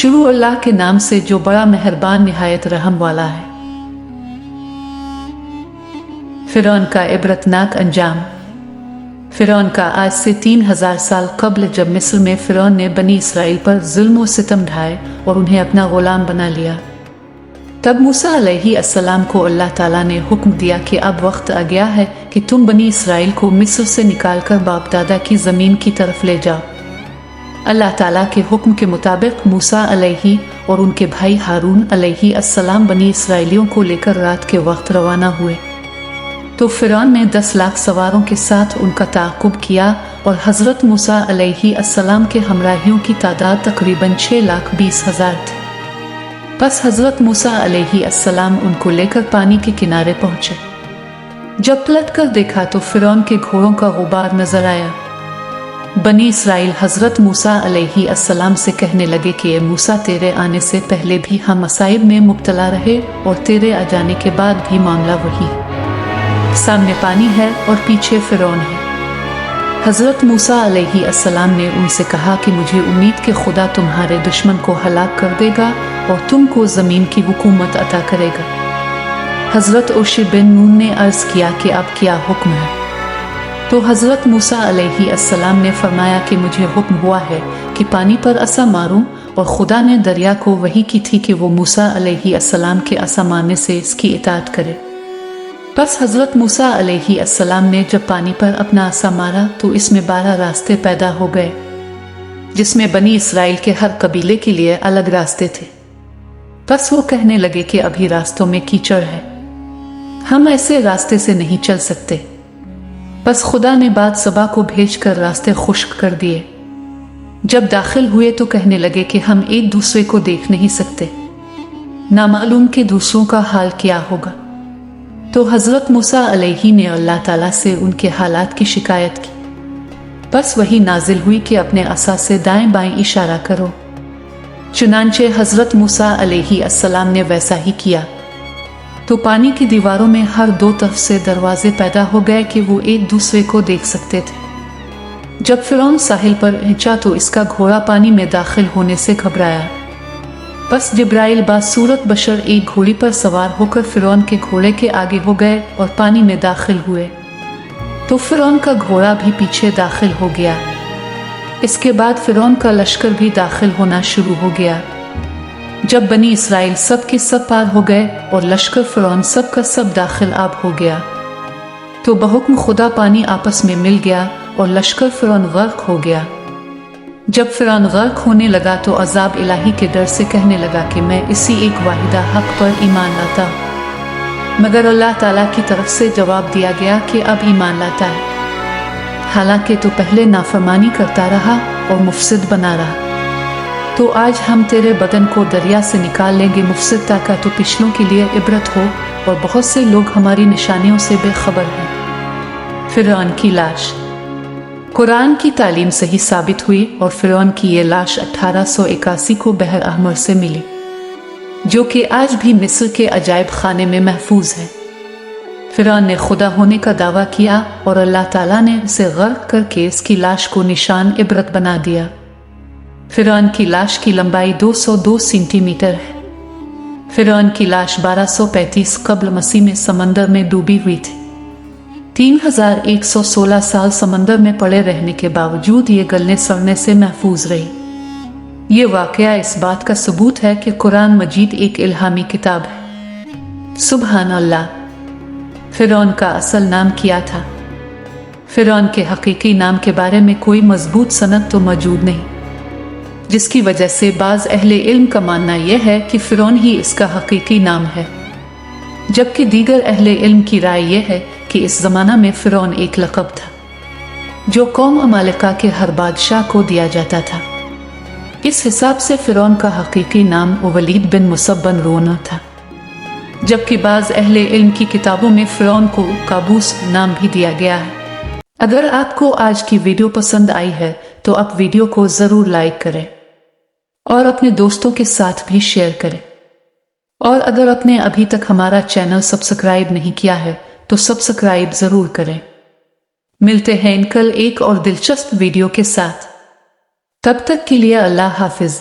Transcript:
शुरू अल्लाह के नाम से जो बड़ा मेहरबान निहायत रहम वाला है। फिरौन का इबरतनाक अंजाम। फिरौन का आज से 3000 साल कबल जब मिस्र में फिरौन ने बनी इसराइल पर जुल्म व सितम ढाए और उन्हें अपना गुलाम बना लिया, तब मूसा अलैहिस्सलाम को अल्लाह ताला ने हुक्म दिया कि अब वक्त आ गया है कि तुम बनी इसराइल को मिस्र से निकालकर बाप दादा की ज़मीन की तरफ ले जाओ। अल्लाह ताला के हुक्म के मुताबिक मूसा अलैहि और उनके भाई हारून अलैहिस्सलाम बनी इसराइलियों को लेकर रात के वक्त रवाना हुए। तो फिरौन ने 10 लाख सवारों के साथ उनका ताक़ुब किया और हज़रत मूसा अलैहिस्सलाम के हमराहियों की तादाद तकरीबन 6,20,000 थी। बस हज़रत मूसा अलैहिस्सलाम उनको लेकर पानी के किनारे पहुंचे। जब पलट कर देखा तो फिरौन के घोड़ों का गुबार नजर आया। बनी इसराइल हज़रत मूसा अलैहिस्सलाम से कहने लगे कि ए मूसा, तेरे आने से पहले भी हम मसाइब में मुब्तला रहे और तेरे आ जाने के बाद भी मामला वही, सामने पानी है और पीछे फिरौन है। हज़रत मूसा अलैहिस्सलाम ने उनसे कहा कि मुझे उम्मीद कि खुदा तुम्हारे दुश्मन को हलाक कर देगा और तुमको ज़मीन की हुकूमत अता करेगा। हज़रत उशी बिन नून ने अर्ज़ किया कि अब क्या हुक्म है? तो हज़रत मूसा अलैहिस्सलाम ने फरमाया कि मुझे हुक्म हुआ है कि पानी पर असा मारूं, और खुदा ने दरिया को वही की थी कि वो मूसा अलैहिस्सलाम के असा मारने से इसकी इताअत करे। बस हज़रत मूसा अलैहिस्सलाम ने जब पानी पर अपना असा मारा तो इसमें 12 रास्ते पैदा हो गए, जिसमें बनी इसराइल के हर कबीले के लिए अलग रास्ते थे। बस वो कहने लगे कि अभी रास्तों में कीचड़ है, हम ऐसे रास्ते से नहीं चल सकते। बस खुदा ने बाद सबा को भेजकर रास्ते खुश्क कर दिए। जब दाखिल हुए तो कहने लगे कि हम एक दूसरे को देख नहीं सकते, नामालूम के दूसरों का हाल क्या होगा। तो हज़रत मूसा अलैहि ने अल्लाह ताला से उनके हालात की शिकायत की। बस वही नाजिल हुई कि अपने असा से दाएं बाएं इशारा करो। चुनांचे हज़रत मूसा अलैहिस्सलाम ने वैसा ही किया तो पानी की दीवारों में हर 2 तरफ से दरवाजे पैदा हो गए कि वो एक दूसरे को देख सकते थे। जब फिरौन साहिल पर पहुंचा तो इसका घोड़ा पानी में दाखिल होने से घबराया। बस जिब्राइल बासूरत बशर एक घोड़ी पर सवार होकर फिरौन के घोड़े के आगे हो गए और पानी में दाखिल हुए। तो फिरौन का घोड़ा भी पीछे दाखिल हो गया। इसके बाद फिरौन का लश्कर भी दाखिल होना शुरू हो गया। जब बनी इसराइल सब के सब पार हो गए और लश्कर फिरौन सब का सब दाखिल आब हो गया, तो बहुक्म खुदा पानी आपस में मिल गया और लश्कर फिरौन गर्क हो गया। जब फिरौन गर्क होने लगा तो अजाब इलाही के डर से कहने लगा कि मैं इसी एक वाहिदा हक पर ईमान लाता, मगर अल्लाह ताला की तरफ से जवाब दिया गया कि अब ईमान लाता है, हालांकि तो पहले नाफरमानी करता रहा और मुफसिद बना रहा। तो आज हम तेरे बदन को दरिया से निकाल लेंगे मुफसिद, ताकि तो पिछलों के लिए इबरत हो और बहुत से लोग हमारी निशानियों से बेखबर हैं। फिरौन की लाश। कुरान की तालीम सही साबित हुई और फिरौन की ये लाश 1881 को बहर अहमर से मिली, जो कि आज भी मिस्र के अजायब खाने में महफूज है। फिरौन ने खुदा होने का दावा किया और अल्लाह ताला ने उसे गर्क करके इसकी लाश को निशान इबरत बना दिया। फिरौन की लाश की लंबाई 202 सेंटीमीटर है। फिरौन की लाश 1235 कब्ल मसीह में समंदर में डूबी हुई थी। 3116 साल समंदर में पड़े रहने के बावजूद ये गलने सड़ने से महफूज रही। ये वाकया इस बात का सबूत है कि कुरान मजीद एक इल्हामी किताब है। सुभान अल्लाह। फिरौन का असल नाम क्या था? फिरौन के हकीकी नाम के बारे में कोई मजबूत सनद तो मौजूद नहीं, जिसकी वजह से बाज़ अहले इल्म का मानना यह है कि फिरौन ही इसका हकीकी नाम है, जबकि दीगर अहले इल्म की राय यह है कि इस ज़माना में फिरौन एक लक़ब था जो कौम अमालिका के हर बादशाह को दिया जाता था। इस हिसाब से फिरौन का हकीकी नाम वलीद बिन मुसब्बन रोना था, जबकि बाज़ अहले इल्म की किताबों में फिरौन को काबूस नाम भी दिया गया है। अगर आपको आज की वीडियो पसंद आई है तो आप वीडियो को ज़रूर लाइक करें और अपने दोस्तों के साथ भी शेयर करें। और अगर आपने अभी तक हमारा चैनल सब्सक्राइब नहीं किया है तो सब्सक्राइब ज़रूर करें। मिलते हैं कल एक और दिलचस्प वीडियो के साथ। तब तक के लिए अल्लाह हाफिज।